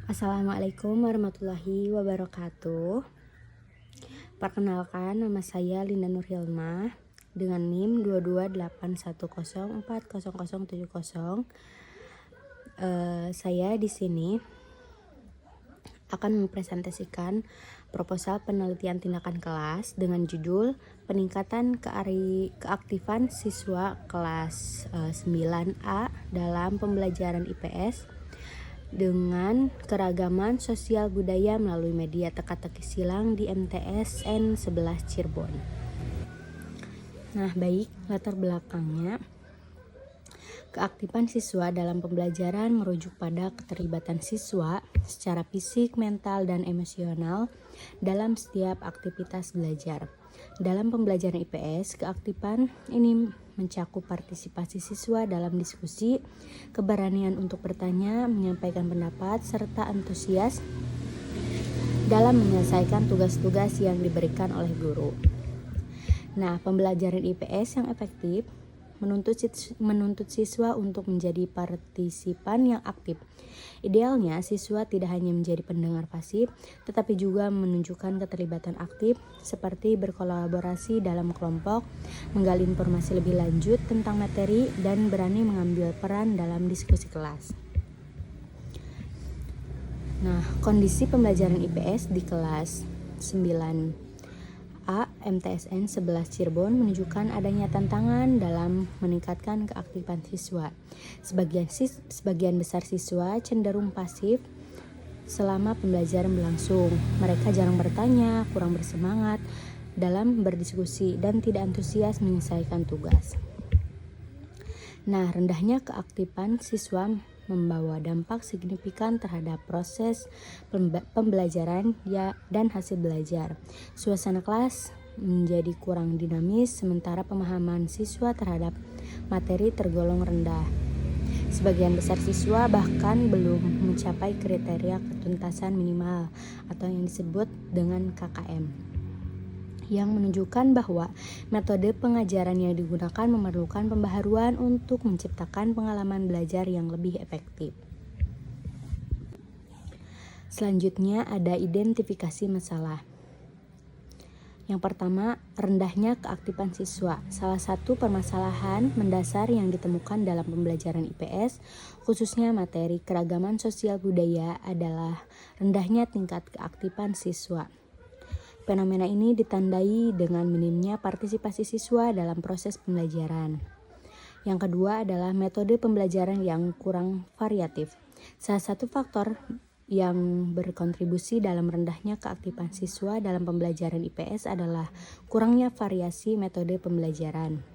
Assalamualaikum warahmatullahi wabarakatuh. Perkenalkan, nama saya Linda Nurhilma dengan NIM 22810400070. Saya di sini akan mempresentasikan proposal penelitian tindakan kelas dengan judul peningkatan keaktifan siswa kelas 9A dalam pembelajaran IPS dengan keragaman sosial budaya melalui media teka-teki silang di MTS N11 Cirebon. Nah, baik, latar belakangnya. Keaktifan siswa dalam pembelajaran merujuk pada keterlibatan siswa secara fisik, mental, dan emosional dalam setiap aktivitas belajar. Dalam pembelajaran IPS, keaktifan ini mencakup partisipasi siswa dalam diskusi, keberanian untuk bertanya, menyampaikan pendapat, serta antusias dalam menyelesaikan tugas-tugas yang diberikan oleh guru. Nah, pembelajaran IPS yang efektif menuntut siswa untuk menjadi partisipan yang aktif. Idealnya, siswa tidak hanya menjadi pendengar pasif, tetapi juga menunjukkan keterlibatan aktif seperti berkolaborasi dalam kelompok, menggali informasi lebih lanjut tentang materi, dan berani mengambil peran dalam diskusi kelas. Nah, kondisi pembelajaran IPS di kelas 9A MTSN 11 Cirebon menunjukkan adanya tantangan dalam meningkatkan keaktifan siswa. Sebagian besar siswa cenderung pasif selama pembelajaran berlangsung. Mereka jarang bertanya, kurang bersemangat dalam berdiskusi, dan tidak antusias menyelesaikan tugas. Nah, rendahnya keaktifan siswa membawa dampak signifikan terhadap proses pembelajaran dan hasil belajar. Suasana kelas menjadi kurang dinamis, sementara pemahaman siswa terhadap materi tergolong rendah. Sebagian besar siswa bahkan belum mencapai kriteria ketuntasan minimal atau yang disebut dengan KKM, yang menunjukkan bahwa metode pengajaran yang digunakan memerlukan pembaharuan untuk menciptakan pengalaman belajar yang lebih efektif. Selanjutnya ada identifikasi masalah. Yang pertama, rendahnya keaktifan siswa. Salah satu permasalahan mendasar yang ditemukan dalam pembelajaran IPS, khususnya materi keragaman sosial budaya, adalah rendahnya tingkat keaktifan siswa. Fenomena ini ditandai dengan minimnya partisipasi siswa dalam proses pembelajaran. Yang kedua adalah metode pembelajaran yang kurang variatif. Salah satu faktor yang berkontribusi dalam rendahnya keaktifan siswa dalam pembelajaran IPS adalah kurangnya variasi metode pembelajaran.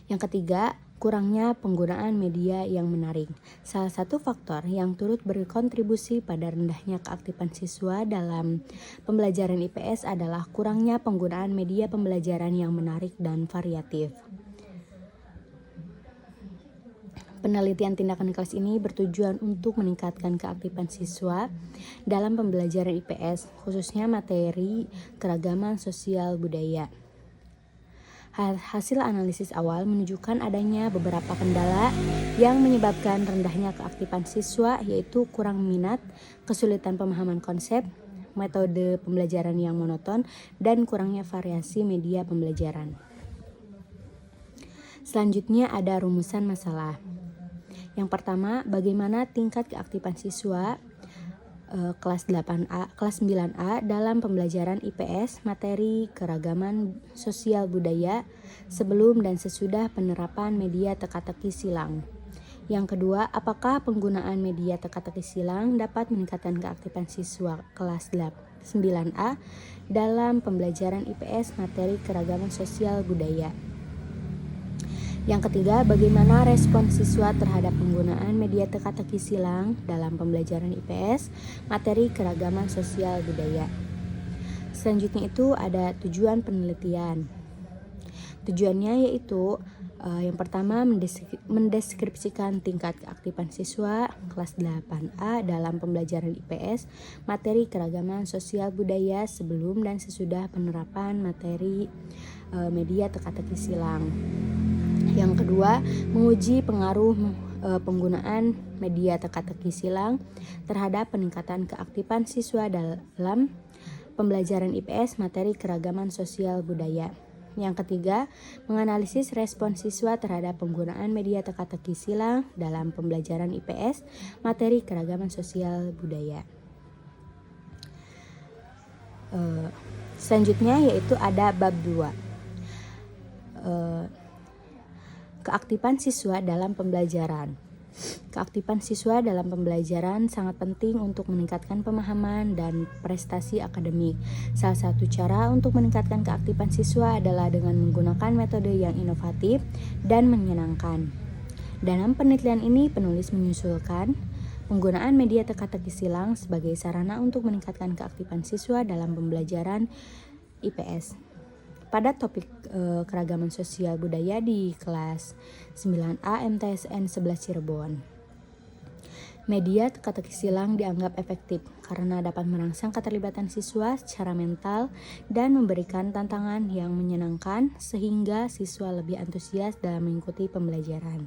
Yang ketiga, kurangnya penggunaan media yang menarik. Salah satu faktor yang turut berkontribusi pada rendahnya keaktifan siswa dalam pembelajaran IPS adalah kurangnya penggunaan media pembelajaran yang menarik dan variatif. Penelitian tindakan kelas ini bertujuan untuk meningkatkan keaktifan siswa dalam pembelajaran IPS, khususnya materi keragaman sosial budaya. Hasil analisis awal menunjukkan adanya beberapa kendala yang menyebabkan rendahnya keaktifan siswa, yaitu kurang minat, kesulitan pemahaman konsep, metode pembelajaran yang monoton, dan kurangnya variasi media pembelajaran. Selanjutnya ada rumusan masalah. Yang pertama, bagaimana tingkat keaktifan siswa kelas 9A dalam pembelajaran IPS materi keragaman sosial budaya sebelum dan sesudah penerapan media teka-teki silang. Yang kedua, apakah penggunaan media teka-teki silang dapat meningkatkan keaktifan siswa kelas 9A dalam pembelajaran IPS materi keragaman sosial budaya. Yang ketiga, bagaimana respon siswa terhadap penggunaan media teka-teki silang dalam pembelajaran IPS materi keragaman sosial budaya. Selanjutnya itu ada tujuan penelitian. Tujuannya yaitu yang pertama mendeskripsikan tingkat keaktifan siswa kelas 8A dalam pembelajaran IPS materi keragaman sosial budaya sebelum dan sesudah penerapan materi media teka-teki silang. Yang kedua, menguji pengaruh penggunaan media teka-teki silang terhadap peningkatan keaktifan siswa dalam pembelajaran IPS materi keragaman sosial budaya. Yang ketiga, menganalisis respon siswa terhadap penggunaan media teka-teki silang dalam pembelajaran IPS materi keragaman sosial budaya. Selanjutnya yaitu ada bab 2. Keaktifan siswa dalam pembelajaran. Keaktifan siswa dalam pembelajaran sangat penting untuk meningkatkan pemahaman dan prestasi akademik. Salah satu cara untuk meningkatkan keaktifan siswa adalah dengan menggunakan metode yang inovatif dan menyenangkan. Dalam penelitian ini, penulis menyusulkan penggunaan media teka-teki silang sebagai sarana untuk meningkatkan keaktifan siswa dalam pembelajaran IPS. Pada topik keragaman sosial budaya di kelas 9A MTSN 11 Cirebon. Media teka-teki silang dianggap efektif karena dapat merangsang keterlibatan siswa secara mental dan memberikan tantangan yang menyenangkan sehingga siswa lebih antusias dalam mengikuti pembelajaran.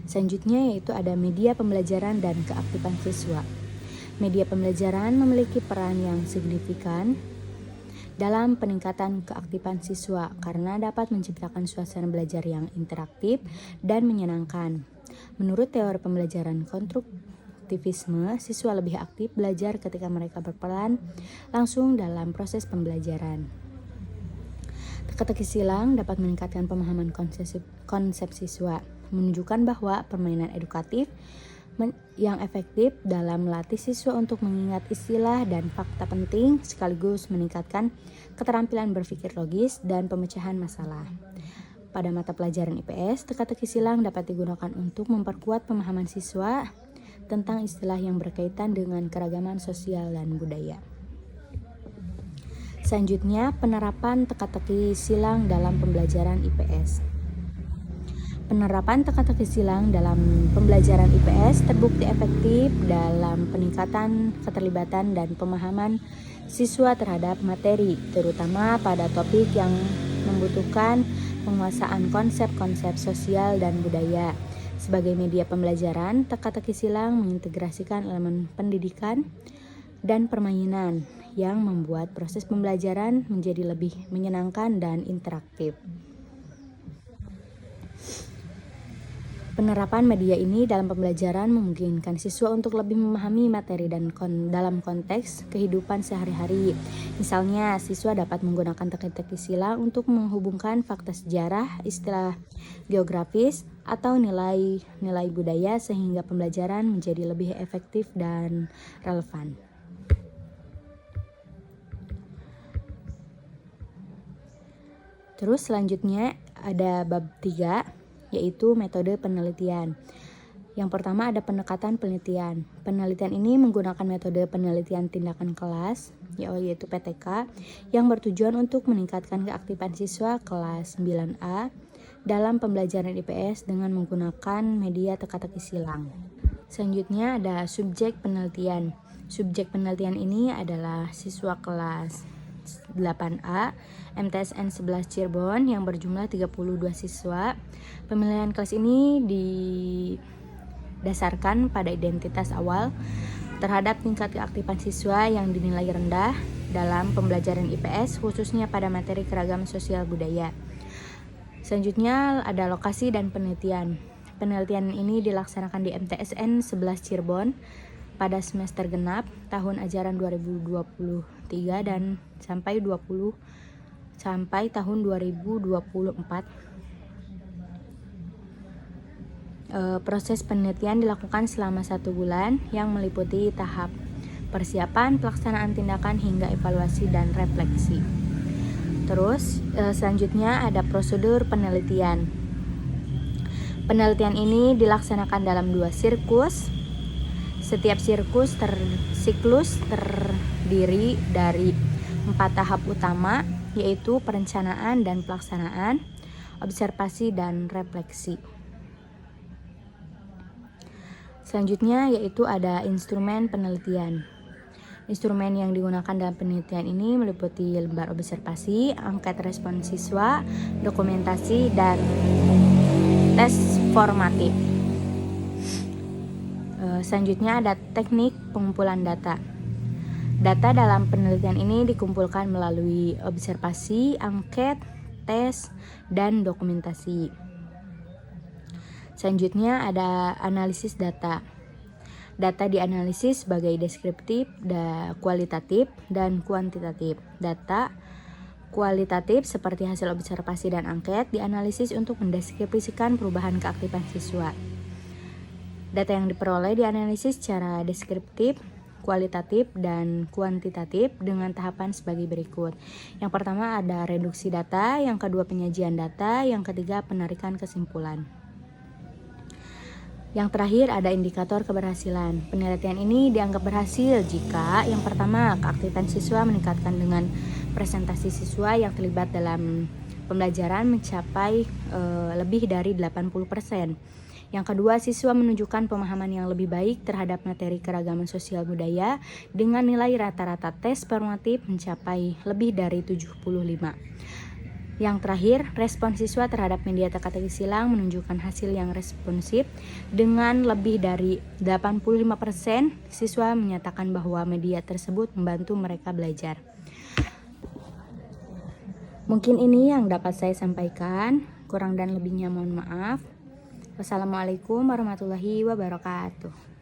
Selanjutnya yaitu ada media pembelajaran dan keaktifan siswa. Media pembelajaran memiliki peran yang signifikan dalam peningkatan keaktifan siswa karena dapat menciptakan suasana belajar yang interaktif dan menyenangkan. Menurut teori pembelajaran konstruktivisme, siswa lebih aktif belajar ketika mereka berperan langsung dalam proses pembelajaran. Teka-teki silang dapat meningkatkan pemahaman konsep siswa, menunjukkan bahwa permainan edukatif yang efektif dalam melatih siswa untuk mengingat istilah dan fakta penting sekaligus meningkatkan keterampilan berpikir logis dan pemecahan masalah. Pada mata pelajaran IPS, teka-teki silang dapat digunakan untuk memperkuat pemahaman siswa tentang istilah yang berkaitan dengan keragaman sosial dan budaya. Selanjutnya, penerapan teka-teki silang dalam pembelajaran IPS. Penerapan teka-teki silang dalam pembelajaran IPS terbukti efektif dalam peningkatan keterlibatan dan pemahaman siswa terhadap materi, terutama pada topik yang membutuhkan penguasaan konsep-konsep sosial dan budaya. Sebagai media pembelajaran, teka-teki silang mengintegrasikan elemen pendidikan dan permainan yang membuat proses pembelajaran menjadi lebih menyenangkan dan interaktif. Penerapan media ini dalam pembelajaran memungkinkan siswa untuk lebih memahami materi dan dalam konteks kehidupan sehari-hari. Misalnya, siswa dapat menggunakan teka-teki silang untuk menghubungkan fakta sejarah, istilah geografis, atau nilai-nilai budaya sehingga pembelajaran menjadi lebih efektif dan relevan. Terus selanjutnya ada bab 3, yaitu metode penelitian. Yang pertama ada pendekatan penelitian. Penelitian ini menggunakan metode penelitian tindakan kelas, yaitu PTK, yang bertujuan untuk meningkatkan keaktifan siswa kelas 9A dalam pembelajaran IPS dengan menggunakan media teka-teki silang. Selanjutnya ada subjek penelitian. Subjek penelitian ini adalah siswa kelas 8A MTSN 11 Cirebon yang berjumlah 32 siswa. Pemilihan kelas ini didasarkan pada identitas awal terhadap tingkat keaktifan siswa yang dinilai rendah dalam pembelajaran IPS khususnya pada materi keragaman sosial budaya. Selanjutnya ada lokasi dan penelitian. Penelitian ini dilaksanakan di MTSN 11 Cirebon pada semester genap tahun ajaran 2023 dan sampai tahun 2024. Proses penelitian dilakukan selama 1 bulan yang meliputi tahap persiapan, pelaksanaan tindakan hingga evaluasi dan refleksi. Terus selanjutnya ada prosedur penelitian. Penelitian ini dilaksanakan dalam 2 siklus. Setiap siklus terdiri dari 4 tahap utama, yaitu perencanaan dan pelaksanaan, observasi dan refleksi. Selanjutnya yaitu ada instrumen penelitian. Instrumen yang digunakan dalam penelitian ini meliputi lembar observasi, angket respon siswa, dokumentasi, dan tes formatif. Selanjutnya ada teknik pengumpulan data. Data dalam penelitian ini dikumpulkan melalui observasi, angket, tes, dan dokumentasi. Selanjutnya ada analisis data. Data dianalisis sebagai deskriptif, kualitatif, dan kuantitatif. Data kualitatif seperti hasil observasi dan angket dianalisis untuk mendeskripsikan perubahan keaktifan siswa. Data yang diperoleh dianalisis secara deskriptif, kualitatif, dan kuantitatif dengan tahapan sebagai berikut. Yang pertama ada reduksi data, yang kedua penyajian data, yang ketiga penarikan kesimpulan. Yang terakhir ada indikator keberhasilan. Penelitian ini dianggap berhasil jika yang pertama keaktifan siswa meningkatkan dengan presentasi siswa yang terlibat dalam pembelajaran mencapai lebih dari 80%. Yang kedua, siswa menunjukkan pemahaman yang lebih baik terhadap materi keragaman sosial budaya dengan nilai rata-rata tes formatif mencapai lebih dari 75. Yang terakhir, respon siswa terhadap media teka-teki silang menunjukkan hasil yang responsif dengan lebih dari 85% siswa menyatakan bahwa media tersebut membantu mereka belajar. Mungkin ini yang dapat saya sampaikan, kurang dan lebihnya mohon maaf. Wassalamualaikum warahmatullahi wabarakatuh.